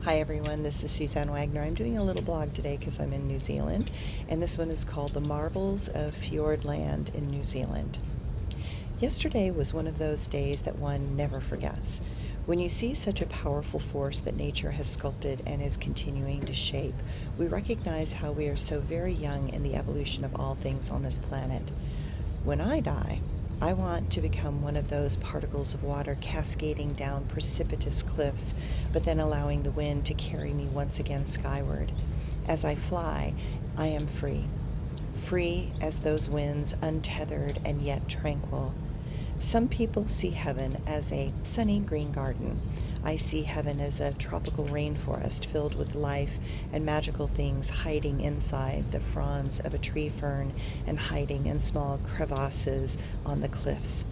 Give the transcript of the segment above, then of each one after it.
Hi everyone, this is Suzanne Wagner. I'm doing a little blog today because I'm in New Zealand, and this one is called The Marvels of Fiordland in New Zealand. Yesterday was one of those days that one never forgets. When you see such a powerful force that nature has sculpted and is continuing to shape, we recognize how we are so very young in the evolution of all things on this planet. When I die, I want to become one of those particles of water cascading down precipitous cliffs, but then allowing the wind to carry me once again skyward. As I fly, I am free. Free as those winds, untethered and yet tranquil. Some people see heaven as a sunny green garden. I see heaven as a tropical rainforest filled with life and magical things hiding inside the fronds of a tree fern and hiding in small crevasses on the cliffs.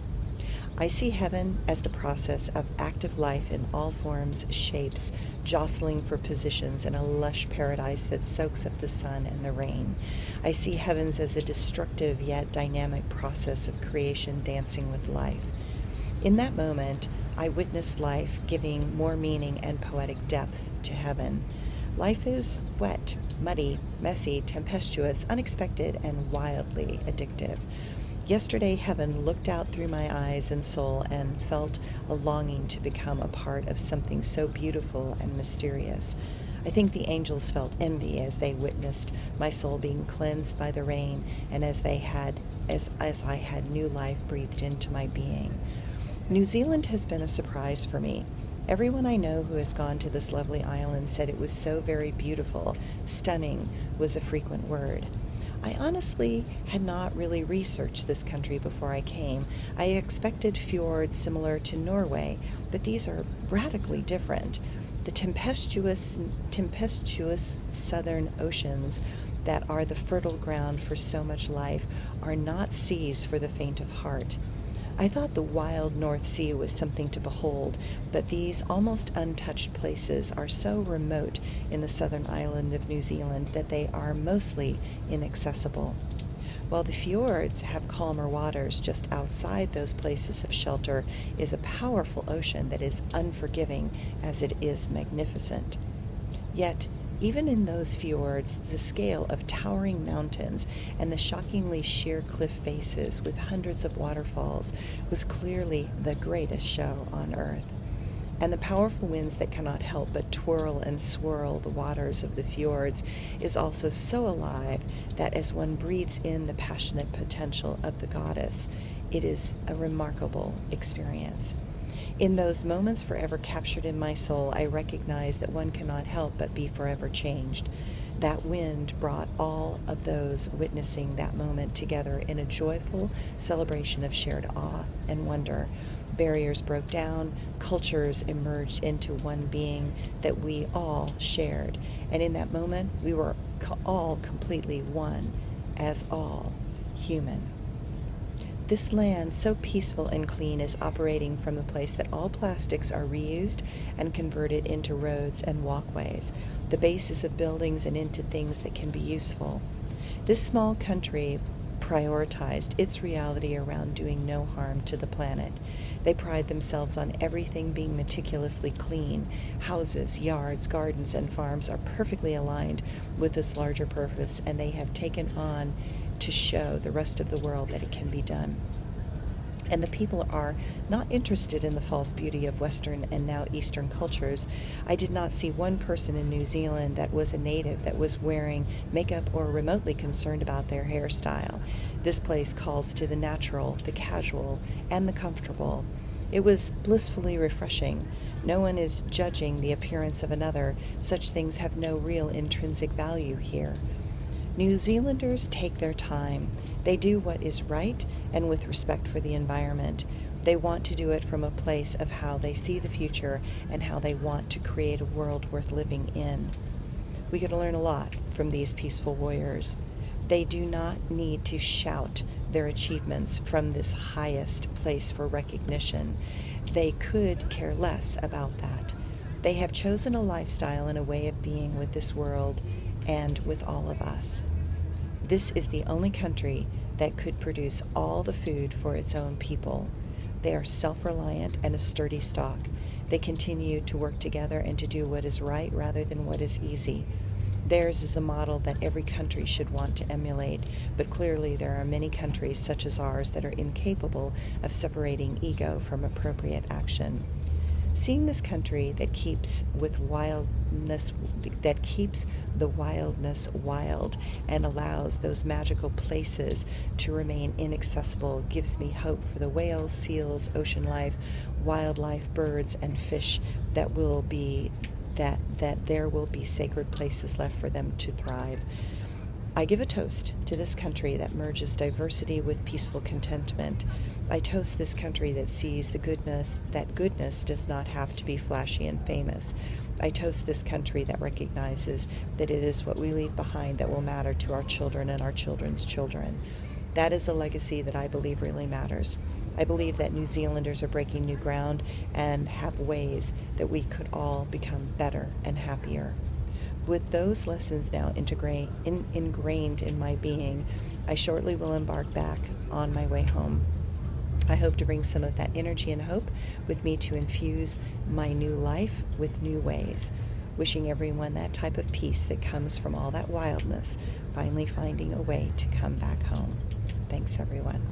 I see heaven as the process of active life in all forms, shapes, jostling for positions in a lush paradise that soaks up the sun and the rain. I see heavens as a destructive yet dynamic process of creation dancing with life. In that moment, I witnessed life giving more meaning and poetic depth to heaven. Life is wet, muddy, messy, tempestuous, unexpected, and wildly addictive. Yesterday, heaven looked out through my eyes and soul and felt a longing to become a part of something so beautiful and mysterious. I think the angels felt envy as they witnessed my soul being cleansed by the rain and as I had new life breathed into my being. New Zealand has been a surprise for me. Everyone I know who has gone to this lovely island said it was so very beautiful. Stunning was a frequent word. I honestly had not really researched this country before I came. I expected fjords similar to Norway, but these are radically different. The tempestuous southern oceans that are the fertile ground for so much life are not seas for the faint of heart. I thought the wild North Sea was something to behold, but these almost untouched places are so remote in the southern island of New Zealand that they are mostly inaccessible. While the fjords have calmer waters, just outside those places of shelter is a powerful ocean that is unforgiving as it is magnificent. Yet, even in those fjords, the scale of towering mountains and the shockingly sheer cliff faces with hundreds of waterfalls was clearly the greatest show on earth. And the powerful winds that cannot help but twirl and swirl the waters of the fjords is also so alive that as one breathes in the passionate potential of the goddess, it is a remarkable experience. In those moments forever captured in my soul, I recognize that one cannot help but be forever changed. That wind brought all of those witnessing that moment together in a joyful celebration of shared awe and wonder. Barriers broke down, cultures emerged into one being that we all shared. And in that moment, we were all completely one, as all human. This land, so peaceful and clean, is operating from the place that all plastics are reused and converted into roads and walkways, the bases of buildings and into things that can be useful. This small country prioritized its reality around doing no harm to the planet. They pride themselves on everything being meticulously clean. Houses, yards, gardens, and farms are perfectly aligned with this larger purpose, and they have taken on to show the rest of the world that it can be done. And the people are not interested in the false beauty of Western and now Eastern cultures. I did not see one person in New Zealand that was a native that was wearing makeup or remotely concerned about their hairstyle. This place calls to the natural, the casual, and the comfortable. It was blissfully refreshing. No one is judging the appearance of another. Such things have no real intrinsic value here. New Zealanders take their time. They do what is right and with respect for the environment. They want to do it from a place of how they see the future and how they want to create a world worth living in. We can learn a lot from these peaceful warriors. They do not need to shout their achievements from this highest place for recognition. They could care less about that. They have chosen a lifestyle and a way of being with this world and with all of us. This is the only country that could produce all the food for its own people. They are self-reliant and a sturdy stock. They continue to work together and to do what is right rather than what is easy. Theirs is a model that every country should want to emulate, but clearly there are many countries such as ours that are incapable of separating ego from appropriate action. Seeing this country that keeps the wildness wild and allows those magical places to remain inaccessible gives me hope for the whales, seals, ocean life, wildlife, birds, and fish that there will be sacred places left for them to thrive. I give a toast to this country that merges diversity with peaceful contentment. I toast this country that sees that goodness does not have to be flashy and famous. I toast this country that recognizes that it is what we leave behind that will matter to our children and our children's children. That is a legacy that I believe really matters. I believe that New Zealanders are breaking new ground and have ways that we could all become better and happier. With those lessons now ingrained in my being, I shortly will embark back on my way home. I hope to bring some of that energy and hope with me to infuse my new life with new ways. Wishing everyone that type of peace that comes from all that wildness, finally finding a way to come back home. Thanks, everyone.